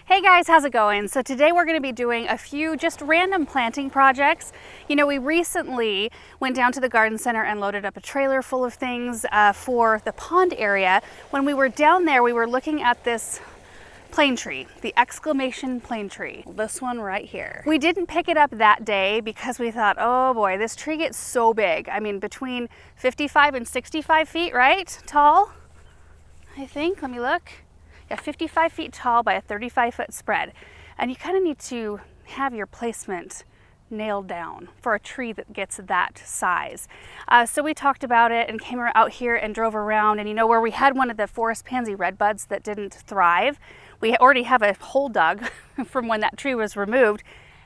Hey guys, how's it going? So today we're going to be doing a few just random planting projects. You know, we recently went down to the garden center and loaded up a trailer full of things for the pond area. When we were down there, we were looking at this plane tree, the exclamation plane tree, this one right here. We didn't pick it up that day because we thought, oh boy, this tree gets so big. I mean, between 55 and 65 feet, right? Tall, I think. Let me look. Yeah, 55 feet tall by a 35-foot spread. And you kind of need to have your placement nailed down for a tree that gets that size. So we talked about it and came out here and drove around, and you know where we had one of the forest pansy redbuds that didn't thrive, we already have a hole dug from when that tree was removed,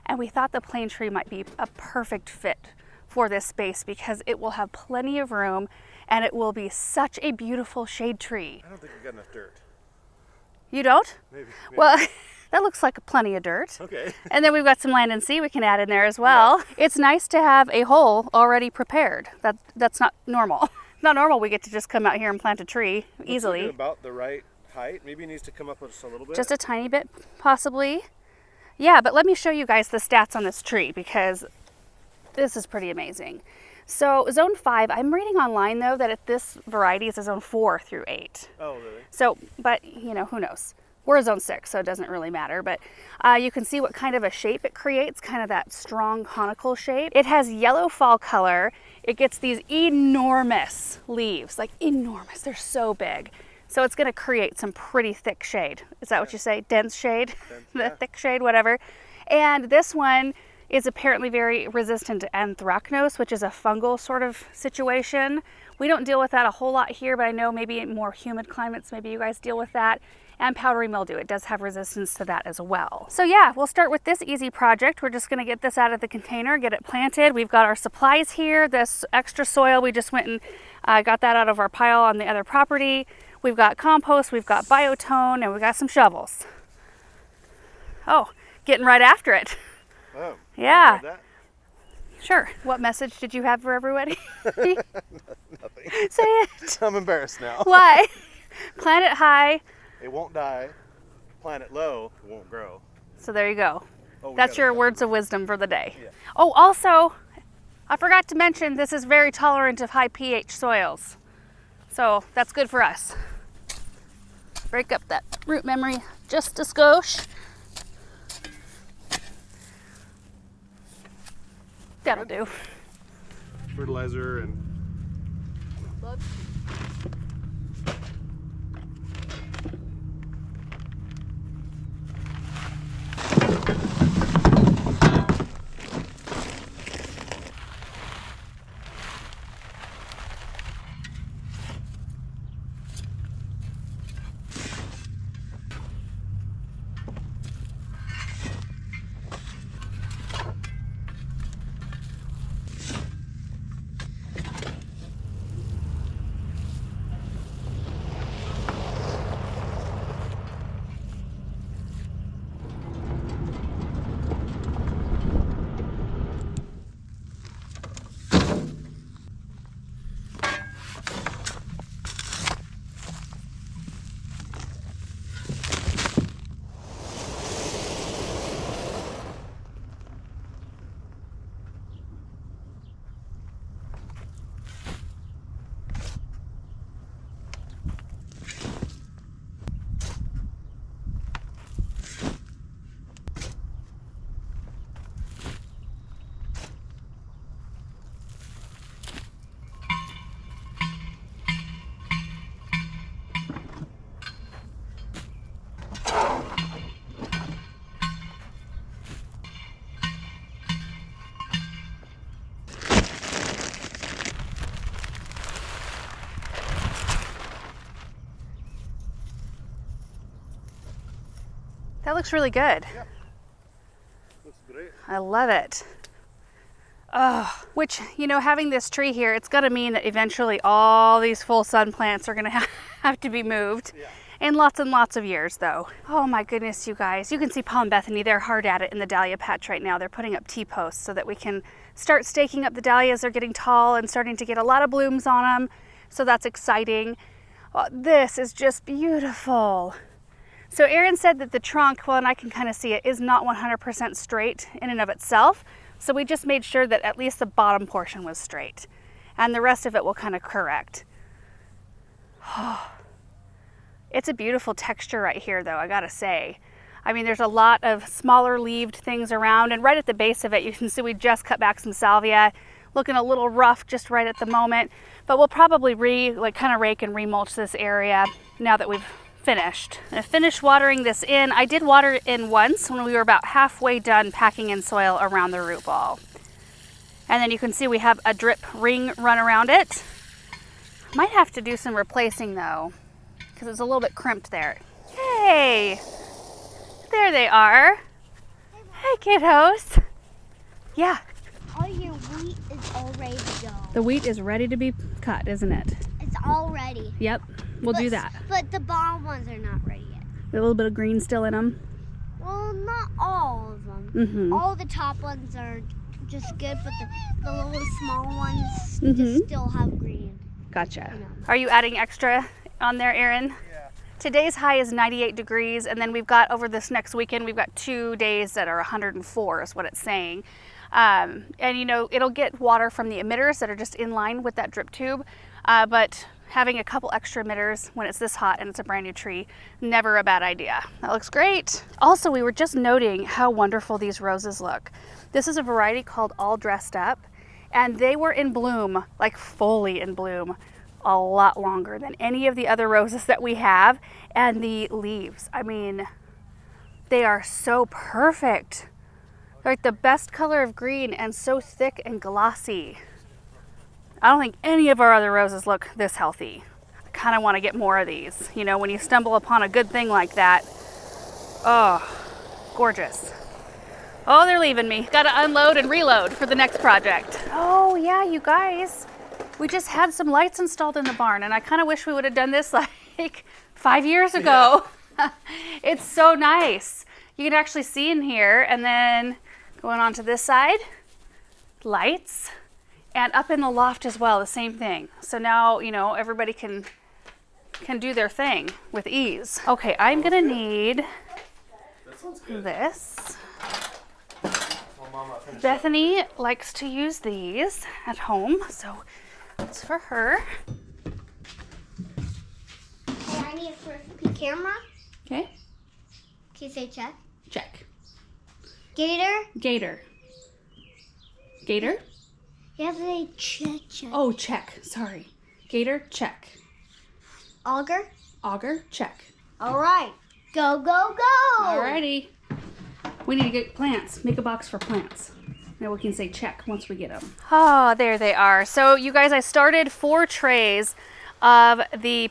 and we thought the plane tree might be a perfect fit for this space because it will have plenty of room and it will be such a beautiful shade tree. I don't think we've got enough dirt. You don't? Maybe. Well, that looks like plenty of dirt. Okay. And then we've got some land and sea we can add in there as well. Yeah. It's nice to have a hole already prepared. That's not normal. Not normal we get to just come out here and plant a tree easily. About the right height. Maybe it needs to come up just a little bit. Just a tiny bit, possibly. Yeah, but let me show you guys the stats on this tree because this is pretty amazing. So zone 5, I'm reading online though that this variety is a zone 4 through 8. Oh, really? So, but you know, who knows? We're a zone 6, so it doesn't really matter, but you can see what kind of a shape it creates, kind of that strong conical shape. It has yellow fall color. It gets these enormous leaves, like enormous, they're so big. So it's gonna create some pretty thick shade. Is that what you say? Dense shade? Dense, The yeah. thick shade, whatever. And this one is apparently very resistant to anthracnose, which is a fungal sort of situation. We don't deal with that a whole lot here, but I know maybe in more humid climates, maybe you guys deal with that. And powdery mildew, it does have resistance to that as well. So yeah, we'll start with this easy project. We're just gonna get this out of the container, get it planted. We've got our supplies here, this extra soil, we just went and got that out of our pile on the other property. We've got compost, we've got biotone, and we've got some shovels. Oh, getting right after it. Oh, Yeah. that? Sure. What message did you have for everybody? Nothing. Say it. I'm embarrassed now. Why? Plant it high. It won't die. Plant it low, it won't grow. So there you go. Oh, That's your words of wisdom for the day. Yeah. Oh, also, I forgot to mention this is very tolerant of high pH soils. So that's good for us. Break up that root memory just a skosh. That'll do. Fertilizer and That looks really good. yeah. Looks great. I love it. Oh, which, you know, having this tree here, it's going to mean that eventually all these full sun plants are going to have to be moved. Yeah. In lots and lots of years, though. Oh my goodness, you guys. You can see Paul and Bethany, they're hard at it in the dahlia patch right now. They're putting up T-posts so that we can start staking up the dahlias. They're getting tall and starting to get a lot of blooms on them. So that's exciting. Oh, this is just beautiful. So Aaron said that the trunk, well, and I can kind of see it, is not 100% straight in and of itself. So we just made sure that at least the bottom portion was straight. And the rest of it will kind of correct. It's a beautiful texture right here, though, I gotta say. I mean, there's a lot of smaller leaved things around, and right at the base of it, you can see we just cut back some salvia. Looking a little rough just right at the moment, but we'll probably kind of rake and remulch this area now that we've finished. I finished watering this in. I did water it in once when we were about halfway done packing in soil around the root ball. And then you can see we have a drip ring run around it. Might have to do some replacing though, because it's a little bit crimped there. Hey, there they are. Hey kiddos. Yeah. All your wheat is all ready to go. The wheat is ready to be cut, isn't it? It's all ready. Yep, we'll do that. But the bottom ones are not ready yet. A little bit of green still in them. Well, not all of them. Mm-hmm. All the top ones are just good, but the little small ones Mm-hmm. just still have green. Gotcha. Are you adding extra on there, Aaron? Yeah. Today's high is 98 degrees, and then we've got over this next weekend, we've got 2 days that are 104 is what it's saying. And you know, it'll get water from the emitters that are just in line with that drip tube, but having a couple extra emitters when it's this hot and it's a brand new tree, never a bad idea. That looks great. Also, we were just noting how wonderful these roses look. This is a variety called All Dressed Up, and they were in bloom, like fully in bloom, a lot longer than any of the other roses that we have. And the leaves, I mean, they are so perfect. They're like the best color of green and so thick and glossy. I don't think any of our other roses look this healthy. I kind of want to get more of these. You know, when you stumble upon a good thing like that, oh, gorgeous. Oh, they're leaving me. Got to unload and reload for the next project. Oh yeah, you guys, we just had some lights installed in the barn, and I kind of wish we would have done this like 5 years ago. Yeah. It's so nice. You can actually see in here, and then going on to this side, lights, and up in the loft as well, the same thing. So now, you know, everybody can do their thing with ease. Okay, I'm gonna need this. Bethany likes to use these at home, so it's for her. Hey, I need a first peek camera. Okay, Can you say check? check. Gator? Gator. Gator? You have to say check. Oh, check. Sorry. Gator, check. Auger? Auger, check. All right. Go, go, go. Alrighty. We need to get plants. Make a box for plants. Now we can say check once we get them. Oh, there they are. So you guys, I started 4 trays of the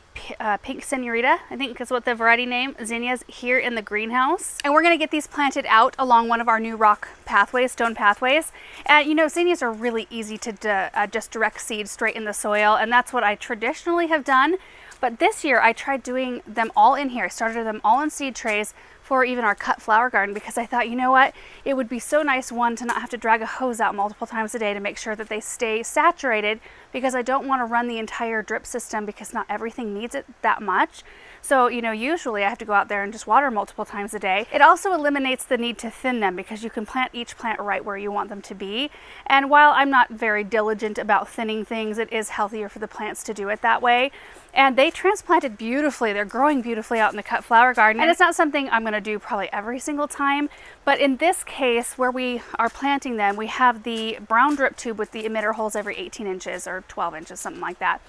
pink Senorita, I think is what the variety name, Zinnias, here in the greenhouse. And we're gonna get these planted out along one of our new rock pathways, stone pathways. And you know, Zinnias are really easy to just direct seed straight in the soil, and that's what I traditionally have done. But this year I tried doing them all in here. I started them all in seed trays for even our cut flower garden, because I thought, you know what, it would be so nice, one, to not have to drag a hose out multiple times a day to make sure that they stay saturated, because I don't want to run the entire drip system because not everything needs it that much. So, you know, usually I have to go out there and just water multiple times a day. It also eliminates the need to thin them, because you can plant each plant right where you want them to be. And while I'm not very diligent about thinning things, it is healthier for the plants to do it that way. And they transplanted beautifully. They're growing beautifully out in the cut flower garden. And it's not something I'm going to do probably every single time. But in this case, where we are planting them, we have the brown drip tube with the emitter holes every 18 inches or 12 inches, something like that.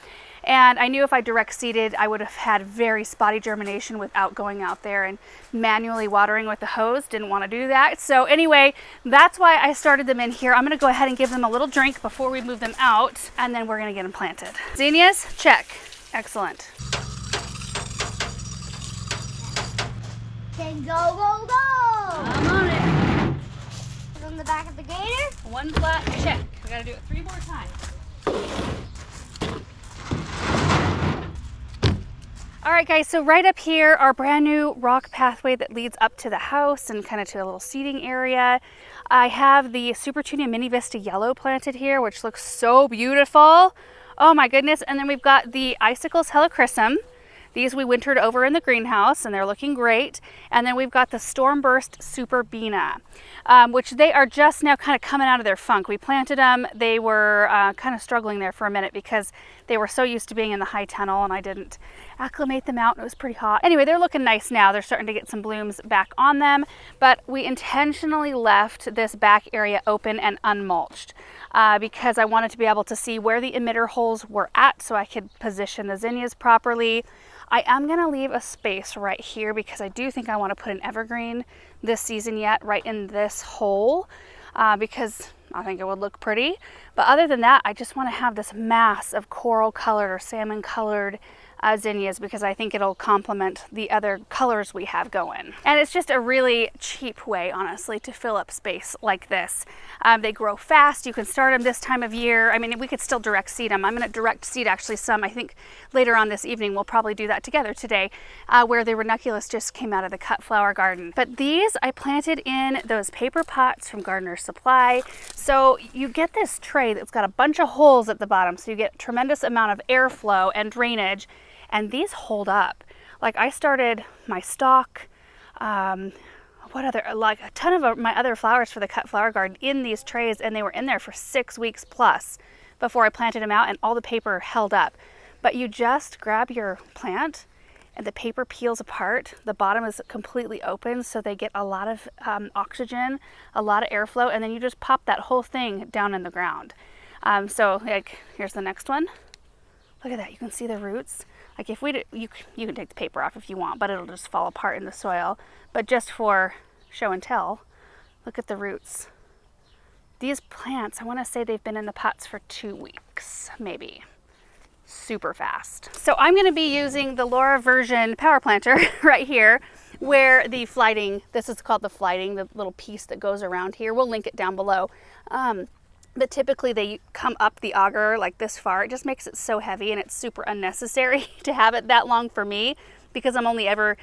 And I knew if I direct seeded, I would have had very spotty germination without going out there and manually watering with the hose. Didn't want to do that. So anyway, that's why I started them in here. I'm going to go ahead and give them a little drink before we move them out, and then we're going to get them planted. Zinnias, check. Excellent. Then go, go, go. I'm on it. On the back of the gator. One flat check. We got to do it 3 more times. All right, guys, so right up here, our brand new rock pathway that leads up to the house and kind of to a little seating area. I have the Supertunia Mini Vista Yellow planted here, which looks so beautiful. Oh my goodness. And then we've got the Icicles Helichrysum These we wintered over in the greenhouse and they're looking great. And then we've got the Stormburst Superbina, which they are just now kind of coming out of their funk. We planted them. They were kind of struggling there for a minute because they were so used to being in the high tunnel and I didn't acclimate them out and it was pretty hot. Anyway, they're looking nice now. They're starting to get some blooms back on them, but we intentionally left this back area open and unmulched because I wanted to be able to see where the emitter holes were at so I could position the zinnias properly. I am going to leave a space right here because I do think I want to put an evergreen this season yet right in this hole because I think it would look pretty. But other than that, I just want to have this mass of coral colored or salmon colored zinnias because I think it'll complement the other colors we have going. And it's just a really cheap way, honestly, to fill up space like this. They grow fast. You can start them this time of year. I mean, we could still direct seed them. I'm going to direct seed actually some, I think later on this evening, we'll probably do that together today, where the ranunculus just came out of the cut flower garden. But these I planted in those paper pots from Gardener's Supply. So you get this tray that's got a bunch of holes at the bottom. So you get a tremendous amount of airflow and drainage. And these hold up. Like I started my stock, like a ton of my other flowers for the cut flower garden in these trays, and they were in there for 6 weeks plus before I planted them out and all the paper held up. But you just grab your plant and the paper peels apart. The bottom is completely open so they get a lot of oxygen, a lot of airflow, and then you just pop that whole thing down in the ground. So like here's the next one. Look at that, you can see the roots. Like if you can take the paper off if you want, but it'll just fall apart in the soil. But just for show and tell, look at the roots. These plants, I want to say they've been in the pots for 2 weeks, maybe. Super fast. So I'm going to be using the Laura version power planter right here, where the flighting, this is called the flighting, the little piece that goes around here. We'll link it down below. But typically they come up the auger like this far. It just makes it so heavy and it's super unnecessary to have it that long for me because I'm only ever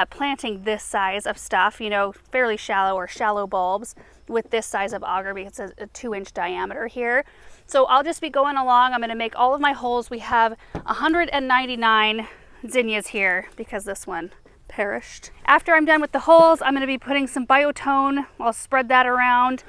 planting this size of stuff, you know, fairly shallow or shallow bulbs with this size of auger because it's a 2-inch diameter here. So I'll just be going along. I'm going to make all of my holes. We have 199 zinnias here because this one perished. After I'm done with the holes, I'm going to be putting some biotone. I'll spread that around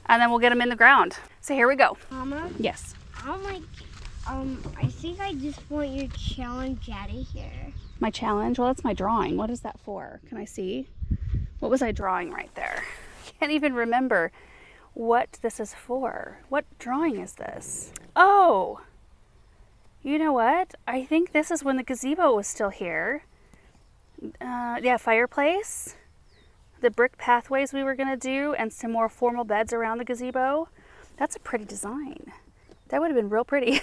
and then we'll get them in the ground. So here we go. Mama? Yes. I think I just want your challenge out of here. My challenge? Well, that's my drawing. What is that for? Can I see? What was I drawing right there? I can't even remember what this is for. What drawing is this? Oh, you know what? I think this is when the gazebo was still here. Yeah, fireplace, the brick pathways we were gonna do, and some more formal beds around the gazebo. That's a pretty design. That would have been real pretty.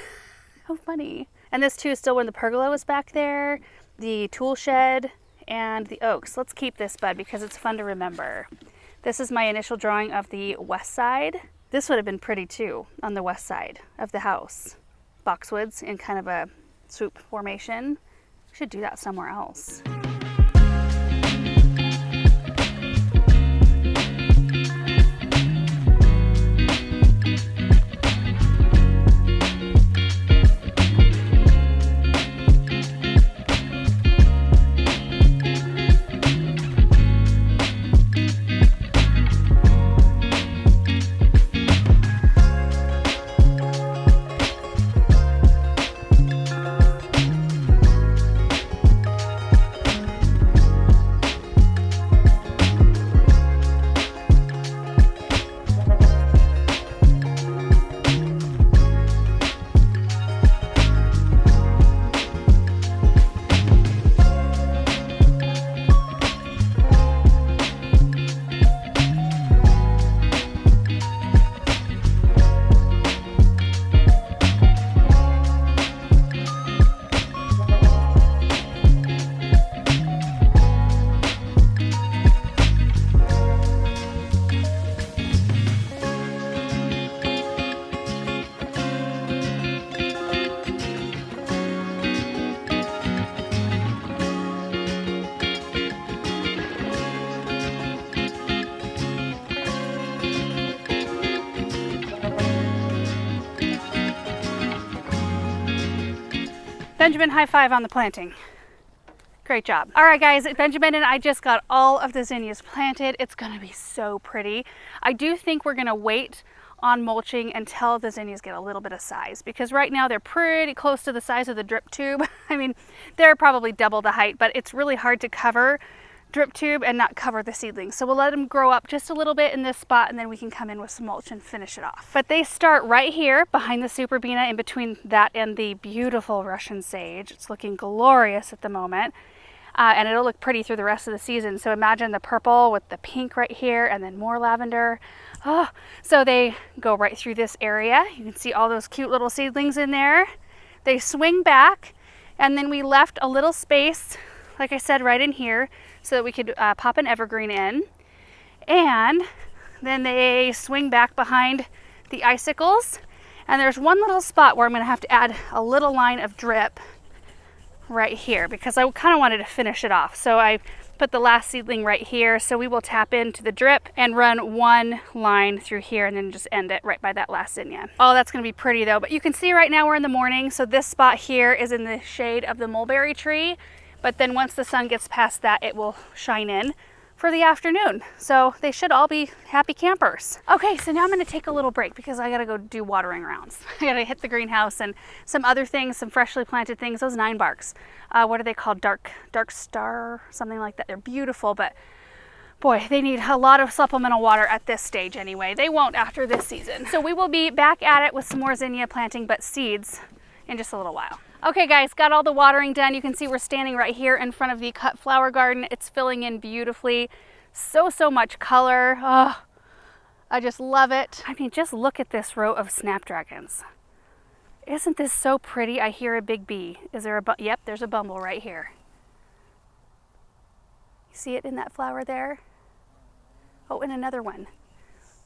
How funny. And this too is still when the pergola was back there, the tool shed, and the oaks. Let's keep this bud because it's fun to remember. This is my initial drawing of the west side. This would have been pretty too on the west side of the house. Boxwoods in kind of a swoop formation. We should do that somewhere else. Benjamin, high five on the planting. Great job. All right, guys, Benjamin and I just got all of the zinnias planted. It's gonna be so pretty. I do think we're gonna wait on mulching until the zinnias get a little bit of size, because right now they're pretty close to the size of the drip tube. I mean, they're probably double the height, but it's really hard to cover drip tube and not cover the seedlings. So we'll let them grow up just a little bit in this spot, and then we can come in with some mulch and finish it off. But they start right here behind the Superbena, in between that and the beautiful Russian sage. It's looking glorious at the moment. And it'll look pretty through the rest of the season. So imagine the purple with the pink right here and then more lavender. Oh, so they go right through this area. You can see all those cute little seedlings in there. They swing back, and then we left a little space, like I said, right in here so that we could pop an evergreen in. And then they swing back behind the icicles. And there's one little spot where I'm gonna have to add a little line of drip right here, because I kind of wanted to finish it off. So I put the last seedling right here. So we will tap into the drip and run one line through here and then just end it right by that last zinnia. Oh, that's going to be pretty though. But you can see right now we're in the morning. So this spot here is in the shade of the mulberry tree. But then once the sun gets past that, it will shine in for the afternoon. So they should all be happy campers. Okay, so now I'm gonna take a little break because I gotta go do watering rounds. I gotta hit the greenhouse and some other things, some freshly planted things, those 9 barks. What are they called? Dark Star, something like that. They're beautiful, but boy, they need a lot of supplemental water at this stage anyway. They won't after this season. So we will be back at it with some more zinnia planting, but seeds, in just a little while. Okay guys, got all the watering done. You can see we're standing right here in front of the cut flower garden. It's filling in beautifully. So much color. Oh, I just love it. I mean, just look at this row of snapdragons. Isn't this so pretty? I hear a big bee. Is there yep, there's a bumble right here. You see it in that flower there? Oh, and another one.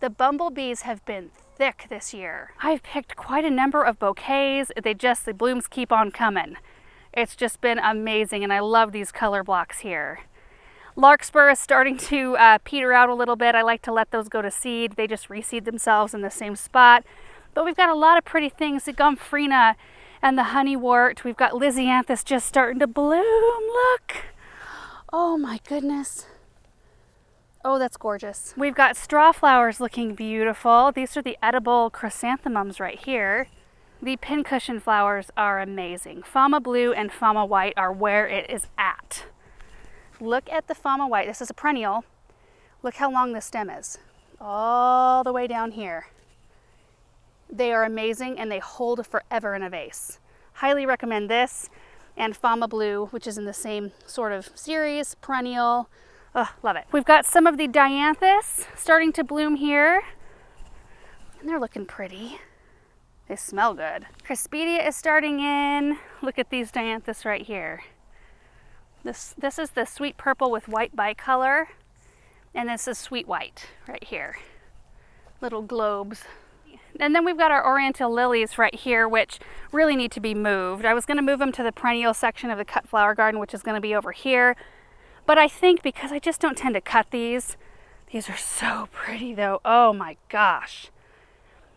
The bumblebees have been thick this year. I've picked quite a number of bouquets. The blooms keep on coming. It's just been amazing, and I love these color blocks here. Larkspur is starting to peter out a little bit. I like to let those go to seed. They just reseed themselves in the same spot. But we've got a lot of pretty things. The gomphrena and the honeywort. We've got lisianthus just starting to bloom. Look. Oh my goodness. Oh, that's gorgeous. We've got straw flowers looking beautiful. These are the edible chrysanthemums right here. The pincushion flowers are amazing. Fama blue and Fama white are where it is at. Look at the Fama white. This is a perennial. Look how long the stem is. All the way down here. They are amazing and they hold forever in a vase. Highly recommend this and Fama blue, which is in the same sort of series, perennial. Oh, love it. We've got some of the dianthus starting to bloom here. And they're looking pretty. They smell good. Craspedia is starting in. Look at these dianthus right here. This is the sweet purple with white bicolor. And this is sweet white right here. Little globes. And then we've got our oriental lilies right here, which really need to be moved. I was going to move them to the perennial section of the cut flower garden, which is going to be over here. But I think because I just don't tend to cut these are so pretty though. Oh my gosh.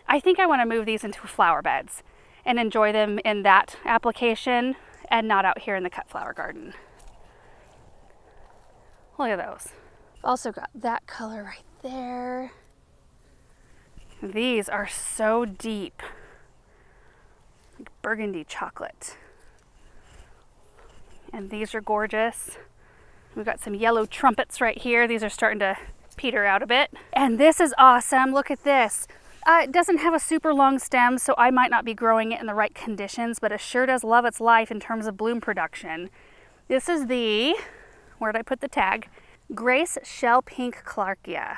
I think I want to move these into flower beds and enjoy them in that application and not out here in the cut flower garden. Look at those. Also got that color right there. These are so deep. Like burgundy chocolate. And these are gorgeous. We've got some yellow trumpets right here. These are starting to peter out a bit. And this is awesome. Look at this. It doesn't have a super long stem, so I might not be growing it in the right conditions, but it sure does love its life in terms of bloom production. This is the, where did I put the tag? Grace Shell Pink Clarkia.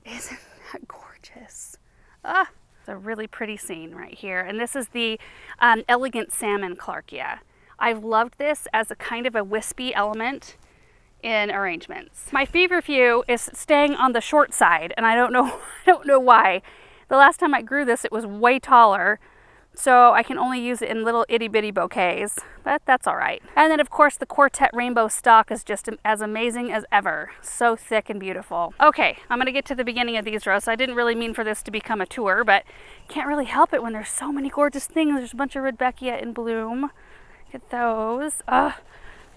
Isn't that gorgeous? Ah, it's a really pretty scene right here. And this is the Elegant Salmon Clarkia. I've loved this as a kind of a wispy element in arrangements. My feverfew is staying on the short side, and I don't know why. The last time I grew this, it was way taller, so I can only use it in little itty bitty bouquets, but that's all right. And then of course the Quartet Rainbow Stalk is just as amazing as ever. So thick and beautiful. Okay, I'm gonna get to the beginning of these rows. I didn't really mean for this to become a tour, but can't really help it when there's so many gorgeous things. There's a bunch of Rudbeckia in bloom. Look at those.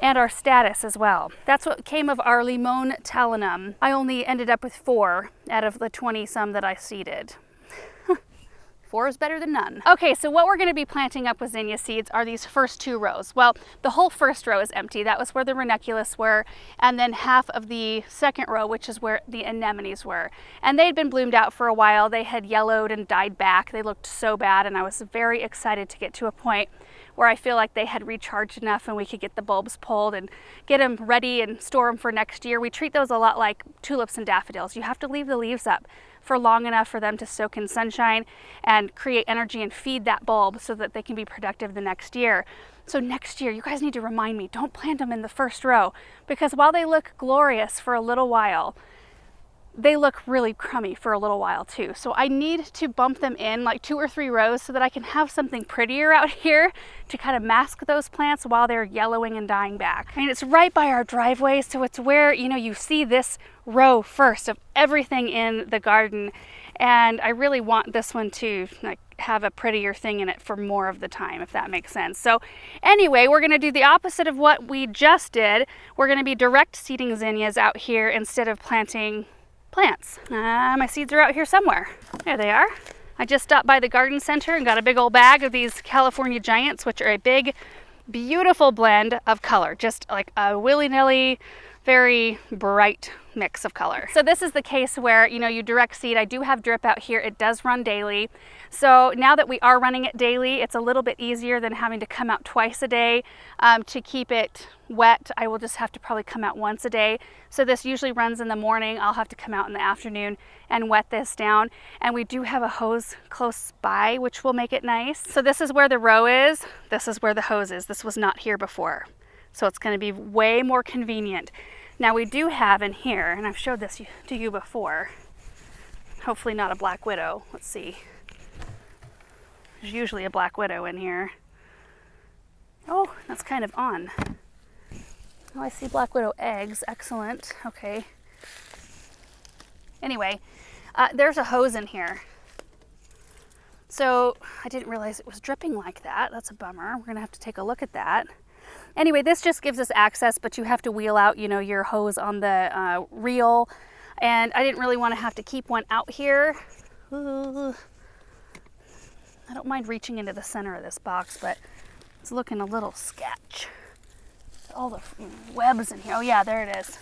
and our status as well. That's what came of our limon talinum. I only ended up with 4 out of the 20 some that I seeded. 4 is better than none. Okay, so what we're going to be planting up with zinnia seeds are these first 2 rows. Well, the whole first row is empty. That was where the ranunculus were, and then half of the second row, which is where the anemones were. And they'd been bloomed out for a while. They had yellowed and died back. They looked so bad, and I was very excited to get to a point where I feel like they had recharged enough and we could get the bulbs pulled and get them ready and store them for next year. We treat those a lot like tulips and daffodils. You have to leave the leaves up for long enough for them to soak in sunshine and create energy and feed that bulb so that they can be productive the next year. So next year, you guys need to remind me, don't plant them in the first row, because while they look glorious for a little while, they look really crummy for a little while too. So I need to bump them in like 2 or 3 rows so that I can have something prettier out here to kind of mask those plants while they're yellowing and dying back. I mean, it's right by our driveway, so it's where, you know, you see this row first of everything in the garden. And I really want this one to like have a prettier thing in it for more of the time, if that makes sense. So anyway, we're gonna do the opposite of what we just did. We're gonna be direct seeding zinnias out here instead of planting plants. My seeds are out here somewhere. There they are. I just stopped by the garden center and got a big old bag of these California Giants, which are a big, beautiful blend of color. Just like a willy-nilly, very bright mix of color. So this is the case where, you know, you direct seed. I do have drip out here. It does run daily. So now that we are running it daily, it's a little bit easier than having to come out twice a day to keep it wet. I will just have to probably come out once a day. So this usually runs in the morning. I'll have to come out in the afternoon and wet this down. And we do have a hose close by, which will make it nice. So this is where the row is. This is where the hose is. This was not here before. So it's going to be way more convenient. Now we do have in here, and I've showed this to you before, hopefully not a black widow. Let's see. There's usually a black widow in here. Oh, that's kind of on. Oh, I see black widow eggs. Excellent. Okay. Anyway, there's a hose in here. So I didn't realize it was dripping like that. That's a bummer. We're going to have to take a look at that. Anyway, this just gives us access, but you have to wheel out, you know, your hose on the reel. And I didn't really want to have to keep one out here. Ooh. I don't mind reaching into the center of this box, but it's looking a little sketch. All the webs in here. Oh yeah, there it is.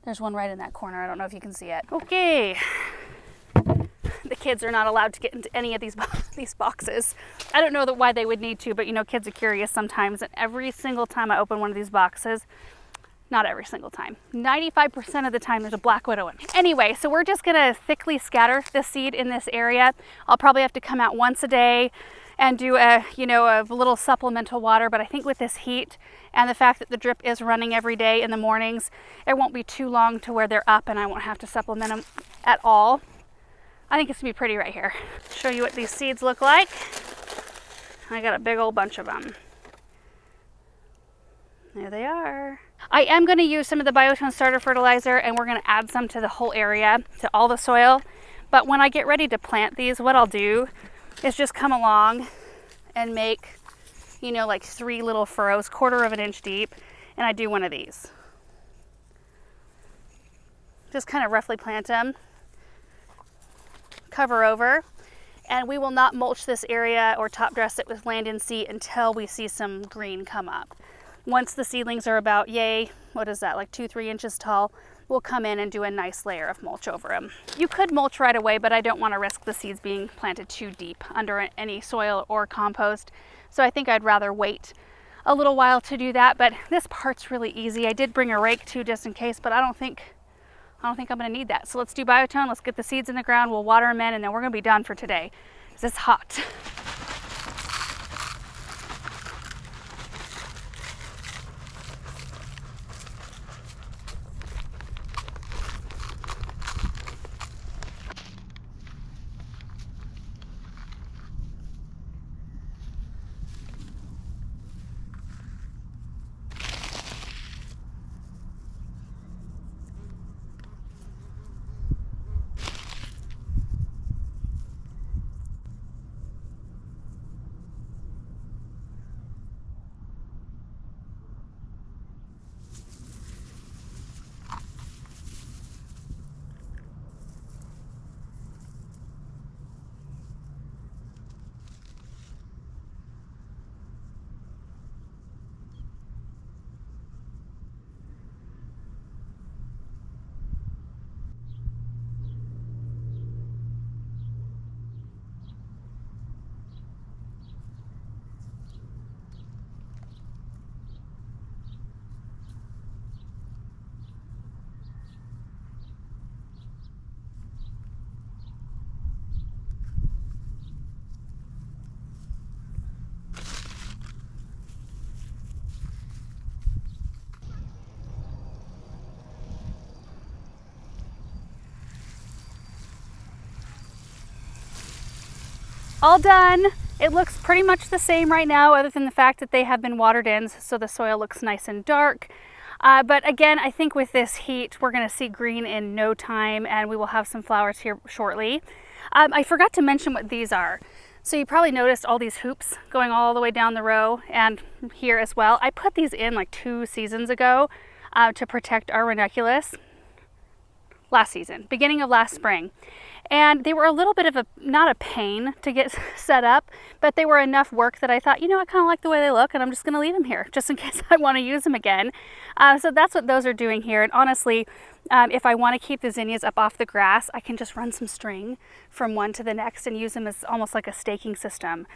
There's one right in that corner. I don't know if you can see it. Okay. The kids are not allowed to get into any of these boxes. I don't know why they would need to, but you know, kids are curious sometimes. And every single time I open one of these boxes, not every single time, 95% of the time there's a black widow in. Anyway, so we're just gonna thickly scatter the seed in this area. I'll probably have to come out once a day and do a little supplemental water, but I think with this heat and the fact that the drip is running every day in the mornings, it won't be too long to where they're up and I won't have to supplement them at all. I think it's gonna be pretty right here. Show you what these seeds look like. I got a big old bunch of them. There they are. I am gonna use some of the Biotone starter fertilizer and we're gonna add some to the whole area, to all the soil. But when I get ready to plant these, what I'll do is just come along and make, you know, like 3 little furrows, 1/4 of an inch deep, and I do one of these. Just kind of roughly plant them. Cover over, and we will not mulch this area or top dress it with land and seed until we see some green come up. Once the seedlings are about, what is that, like 2-3 inches tall, we'll come in and do a nice layer of mulch over them. You could mulch right away, but I don't want to risk the seeds being planted too deep under any soil or compost. So I think I'd rather wait a little while to do that, but this part's really easy. I did bring a rake too, just in case, but I don't think I'm gonna need that. So let's do Biotone, let's get the seeds in the ground, we'll water them in, and then we're gonna be done for today, because it's hot. All done. It looks pretty much the same right now, other than the fact that they have been watered in, so the soil looks nice and dark. But again, I think with this heat, we're going to see green in no time, and we will have some flowers here shortly. I forgot to mention what these are. So you probably noticed all these hoops going all the way down the row and here as well. I put these in like 2 seasons ago to protect our ranunculus. Last season, beginning of last spring. And they were a little bit of not a pain to get set up, but they were enough work that I thought, you know, I kind of like the way they look and I'm just going to leave them here just in case I want to use them again. So that's what those are doing here. And honestly, if I want to keep the zinnias up off the grass, I can just run some string from one to the next and use them as almost like a staking system.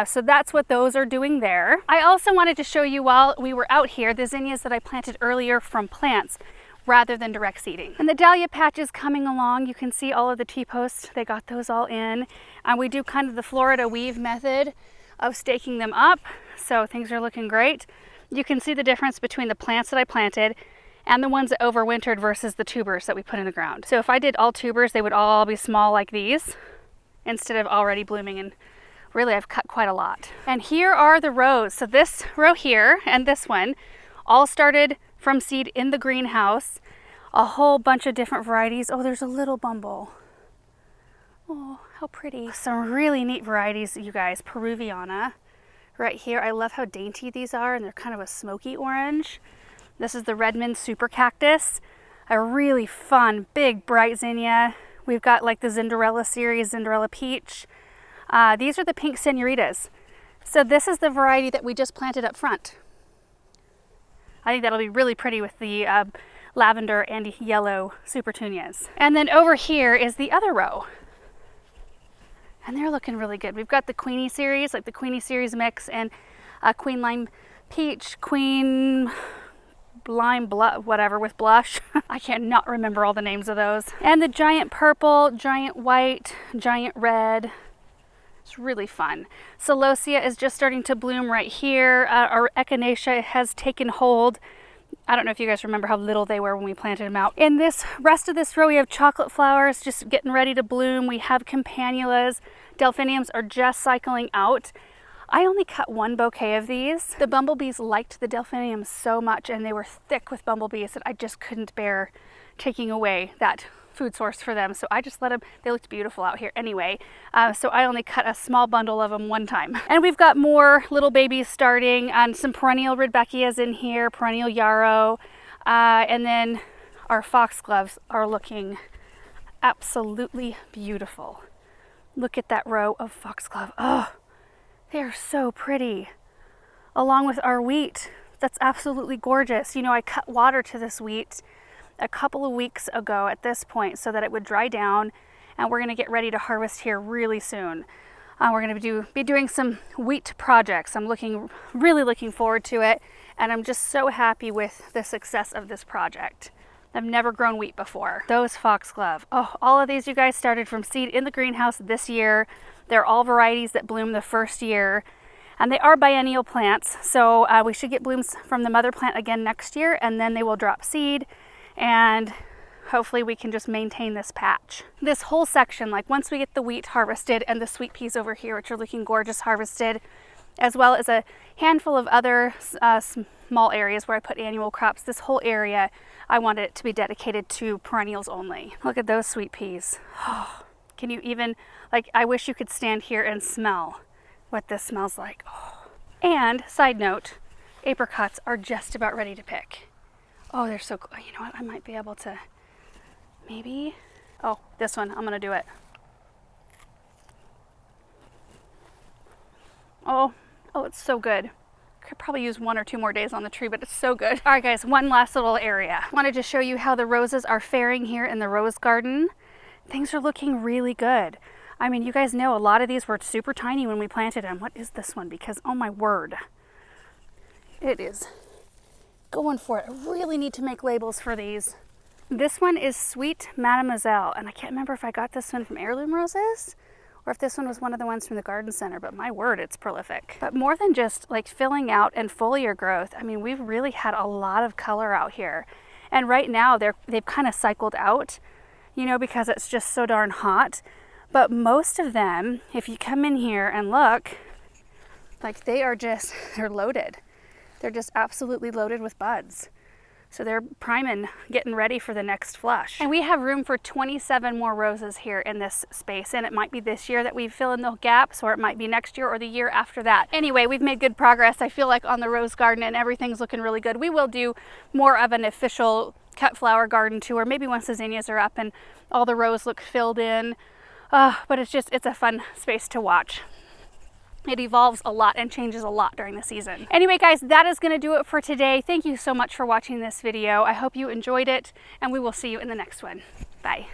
So that's what those are doing there. I also wanted to show you while we were out here, the zinnias that I planted earlier from plants rather than direct seeding. And the dahlia patch is coming along. You can see all of the T-posts, they got those all in. We do kind of the Florida weave method of staking them up. So things are looking great. You can see the difference between the plants that I planted and the ones that overwintered versus the tubers that we put in the ground. So if I did all tubers, they would all be small like these instead of already blooming, and really I've cut quite a lot. And here are the rows. So this row here and this one all started from seed in the greenhouse. A whole bunch of different varieties. Oh, there's a little bumble. Oh, how pretty. Some really neat varieties, you guys. Peruviana right here. I love how dainty these are, and they're kind of a smoky orange. This is the Redmond Super Cactus. A really fun, big, bright zinnia. We've got like the Cinderella series, Cinderella Peach. These are the pink Senoritas. So this is the variety that we just planted up front. I think that'll be really pretty with the lavender and yellow Supertunias. And then over here is the other row. And they're looking really good. We've got the Queenie series, like the Queenie series mix, and Queen Lime Peach, Queen Lime whatever with blush. I cannot remember all the names of those. And the giant purple, giant white, giant red. It's really fun. Celosia is just starting to bloom right here. Our echinacea has taken hold. I don't know if you guys remember how little they were when we planted them out. In this rest of this row, we have chocolate flowers just getting ready to bloom. We have campanulas. Delphiniums are just cycling out. I only cut 1 bouquet of these. The bumblebees liked the delphiniums so much, and they were thick with bumblebees that I just couldn't bear taking away that food source for them. So I just let them, they looked beautiful out here anyway. So I only cut a small bundle of them one time. And we've got more little babies starting, and some perennial Rudbeckias in here, perennial yarrow. And then our foxgloves are looking absolutely beautiful. Look at that row of foxglove. Oh, they are so pretty. Along with our wheat, that's absolutely gorgeous. You know, I cut water to this wheat a couple of weeks ago at this point so that it would dry down, and we're going to get ready to harvest here really soon. We're going to be doing some wheat projects. I'm really looking forward to it, and I'm just so happy with the success of this project. I've never grown wheat before. Those foxglove. Oh, all of these, you guys, started from seed in the greenhouse this year. They're all varieties that bloom the first year, and they are biennial plants, so we should get blooms from the mother plant again next year, and then they will drop seed, and hopefully we can just maintain this patch. This whole section, like once we get the wheat harvested and the sweet peas over here, which are looking gorgeous, harvested, as well as a handful of other small areas where I put annual crops, this whole area, I wanted it to be dedicated to perennials only. Look at those sweet peas. Oh, can you even, like, I wish you could stand here and smell what this smells like. Oh. And side note, apricots are just about ready to pick. Oh, they're so cool. You know what? I might be able to maybe. Oh, this one. I'm going to do it. Oh, it's so good. Could probably use 1 or 2 more days on the tree, but it's so good. All right, guys, one last little area. Wanted to show you how the roses are faring here in the rose garden. Things are looking really good. I mean, you guys know a lot of these were super tiny when we planted them. What is this one? Because, oh my word, it is going for it. I really need to make labels for these. This one is Sweet Mademoiselle, and I can't remember if I got this one from Heirloom Roses or if this one was one of the ones from the garden center, but my word, it's prolific. But more than just like filling out and foliar growth, I mean, we've really had a lot of color out here. And right now they've kind of cycled out, you know, because it's just so darn hot. But most of them, if you come in here and look, like they're loaded. They're just absolutely loaded with buds. So they're priming, getting ready for the next flush. And we have room for 27 more roses here in this space. And it might be this year that we fill in the gaps, or it might be next year or the year after that. Anyway, we've made good progress, I feel like, on the rose garden, and everything's looking really good. We will do more of an official cut flower garden tour, maybe once the zinnias are up and all the rows look filled in. But it's a fun space to watch. It evolves a lot and changes a lot during the season. Anyway, guys, that is going to do it for today. Thank you so much for watching this video. I hope you enjoyed it, and we will see you in the next one. Bye.